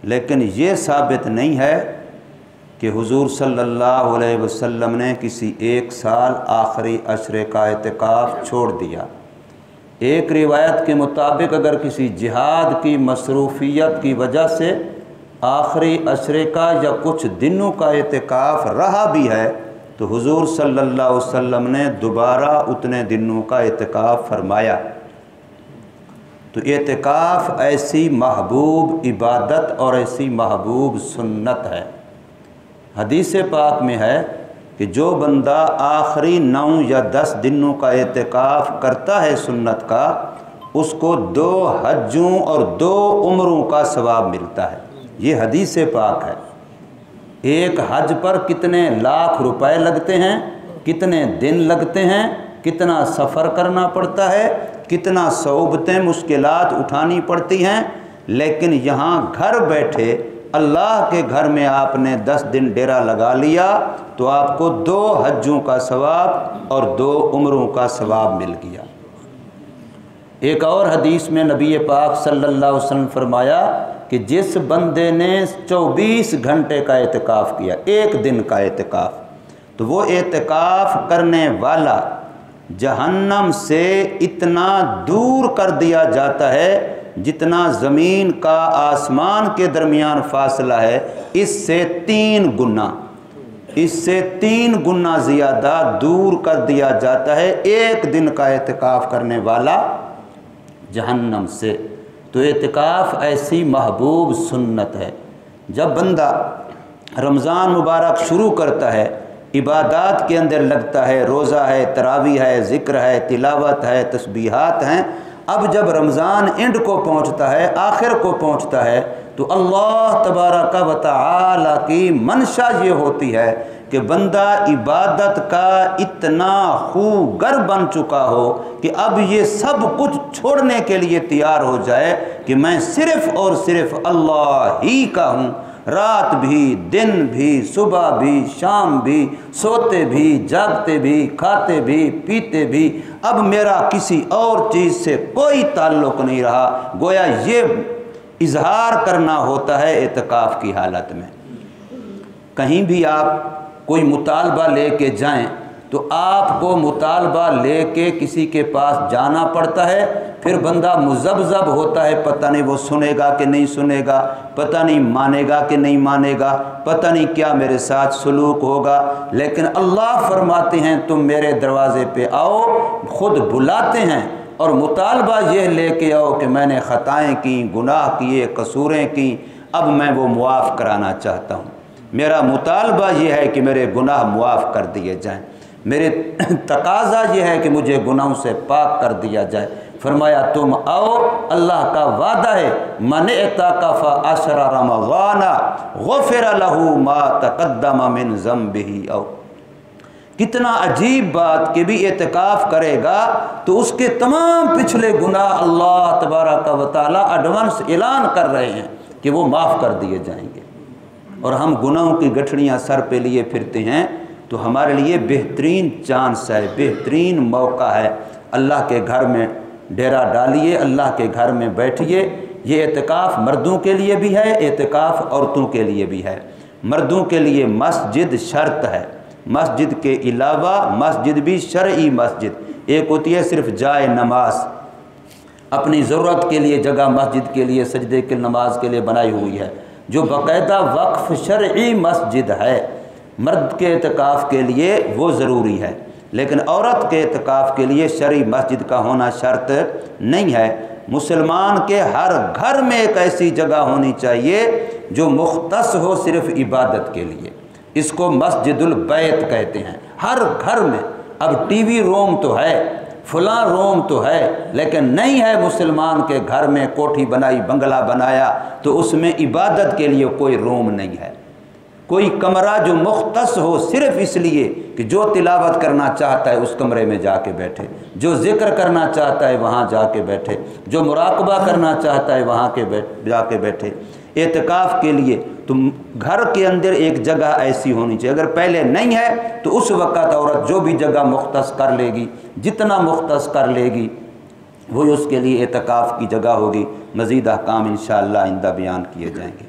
لیکن یہ ثابت نہیں ہے کہ حضور صلی اللہ علیہ وسلم نے کسی ایک سال آخری عشرے کا اعتکاف چھوڑ دیا۔ ایک روایت کے مطابق اگر کسی جہاد کی مصروفیت کی وجہ سے آخری عشرے کا یا کچھ دنوں کا اعتکاف رہا بھی ہے تو حضور صلی اللہ علیہ وسلم نے دوبارہ اتنے دنوں کا اعتکاف فرمایا۔ تو اعتکاف ایسی محبوب عبادت اور ایسی محبوب سنت ہے۔ حدیث پاک میں ہے کہ جو بندہ آخری 9 یا 10 دنوں کا اعتکاف کرتا ہے سنت کا، اس کو 2 حجوں اور 2 عمروں کا ثواب ملتا ہے۔ یہ حدیث پاک ہے۔ ایک حج پر کتنے لاکھ روپے لگتے ہیں، کتنے دن لگتے ہیں، کتنا سفر کرنا پڑتا ہے، کتنا صعوبتیں مشکلات اٹھانی پڑتی ہیں، لیکن یہاں گھر بیٹھے اللہ کے گھر میں آپ نے 10 دن ڈیرا لگا لیا تو آپ کو 2 حجوں کا ثواب اور 2 عمروں کا ثواب مل گیا۔ ایک اور حدیث میں نبی پاک صلی اللہ علیہ وسلم فرمایا کہ جس بندے نے 24 گھنٹے کا اعتکاف کیا، ایک دن کا اعتکاف، تو وہ اعتکاف کرنے والا جہنم سے اتنا دور کر دیا جاتا ہے جتنا زمین کا آسمان کے درمیان فاصلہ ہے، اس سے 3 گنا زیادہ دور کر دیا جاتا ہے ایک دن کا اعتکاف کرنے والا جہنم سے۔ تو اعتکاف ایسی محبوب سنت ہے۔ جب بندہ رمضان مبارک شروع کرتا ہے، عبادات کے اندر لگتا ہے، روزہ ہے، تراویح ہے، ذکر ہے، تلاوت ہے، تسبیحات ہیں، اب جب رمضان اینڈ کو پہنچتا ہے، آخر کو پہنچتا ہے، تو اللہ تبارک و تعالی کی منشا یہ ہوتی ہے کہ بندہ عبادت کا اتنا خوگر بن چکا ہو کہ اب یہ سب کچھ چھوڑنے کے لیے تیار ہو جائے کہ میں صرف اور صرف اللہ ہی کا ہوں، رات بھی، دن بھی، صبح بھی، شام بھی، سوتے بھی، جاگتے بھی، کھاتے بھی، پیتے بھی، اب میرا کسی اور چیز سے کوئی تعلق نہیں رہا۔ گویا یہ اظہار کرنا ہوتا ہے اعتکاف کی حالت میں۔ کہیں بھی آپ کوئی مطالبہ لے کے جائیں تو آپ کو مطالبہ لے کے کسی کے پاس جانا پڑتا ہے، پھر بندہ مذبذب ہوتا ہے، پتہ نہیں وہ سنے گا کہ نہیں سنے گا، پتہ نہیں مانے گا کہ نہیں مانے گا، پتہ نہیں کیا میرے ساتھ سلوک ہوگا۔ لیکن اللہ فرماتے ہیں تم میرے دروازے پہ آؤ، خود بلاتے ہیں اور مطالبہ یہ لے کے آؤ کہ میں نے خطائیں کی، گناہ کیے، قصوریں کی، اب میں وہ معاف کرانا چاہتا ہوں۔ میرا مطالبہ یہ ہے کہ میرے گناہ معاف کر دیے جائیں، میرے تقاضا یہ ہے کہ مجھے گناہوں سے پاک کر دیا جائے۔ فرمایا تم آؤ، اللہ کا وعدہ ہے من اعتکف 10 رمضان غفر له ما تقدم من ذنبه۔ او کتنا عجیب بات کہ بھی اعتکاف کرے گا تو اس کے تمام پچھلے گناہ اللہ تبارک و تعالی ایڈوانس اعلان کر رہے ہیں کہ وہ معاف کر دیے جائیں گے۔ اور ہم گناہوں کی گٹھڑیاں سر پہ لیے پھرتے ہیں تو ہمارے لیے بہترین چانس ہے، بہترین موقع ہے۔ اللہ کے گھر میں ڈیرا ڈالیے، اللہ کے گھر میں بیٹھیے۔ یہ اعتکاف مردوں کے لیے بھی ہے، اعتکاف عورتوں کے لیے بھی ہے۔ مردوں کے لیے مسجد شرط ہے، مسجد کے علاوہ مسجد بھی شرعی مسجد، ایک ہوتی ہے صرف جائے نماز، اپنی ضرورت کے لیے جگہ مسجد کے لیے سجدے کی نماز کے لیے بنائی ہوئی ہے، جو باقاعدہ وقف شرعی مسجد ہے مرد کے اعتکاف کے لیے وہ ضروری ہے، لیکن عورت کے اعتکاف کے لیے شرعی مسجد کا ہونا شرط نہیں ہے۔ مسلمان کے ہر گھر میں ایک ایسی جگہ ہونی چاہیے جو مختص ہو صرف عبادت کے لیے، اس کو مسجد البیت کہتے ہیں۔ ہر گھر میں، اب ٹی وی روم تو ہے، فلاں روم تو ہے، لیکن نہیں ہے مسلمان کے گھر میں کوٹھی بنائی، بنگلہ بنایا تو اس میں عبادت کے لیے کوئی روم نہیں ہے، کوئی کمرہ جو مختص ہو صرف اس لیے کہ جو تلاوت کرنا چاہتا ہے اس کمرے میں جا کے بیٹھے، جو ذکر کرنا چاہتا ہے وہاں جا کے بیٹھے، جو مراقبہ کرنا چاہتا ہے وہاں جا کے بیٹھے۔ اعتکاف کے لیے تو گھر کے اندر ایک جگہ ایسی ہونی چاہیے، اگر پہلے نہیں ہے تو اس وقت عورت جو بھی جگہ مختص کر لے گی، جتنا مختص کر لے گی وہی اس کے لیے اعتکاف کی جگہ ہوگی۔ مزید احکام انشاءاللہ آئندہ بیان کیے جائیں گے۔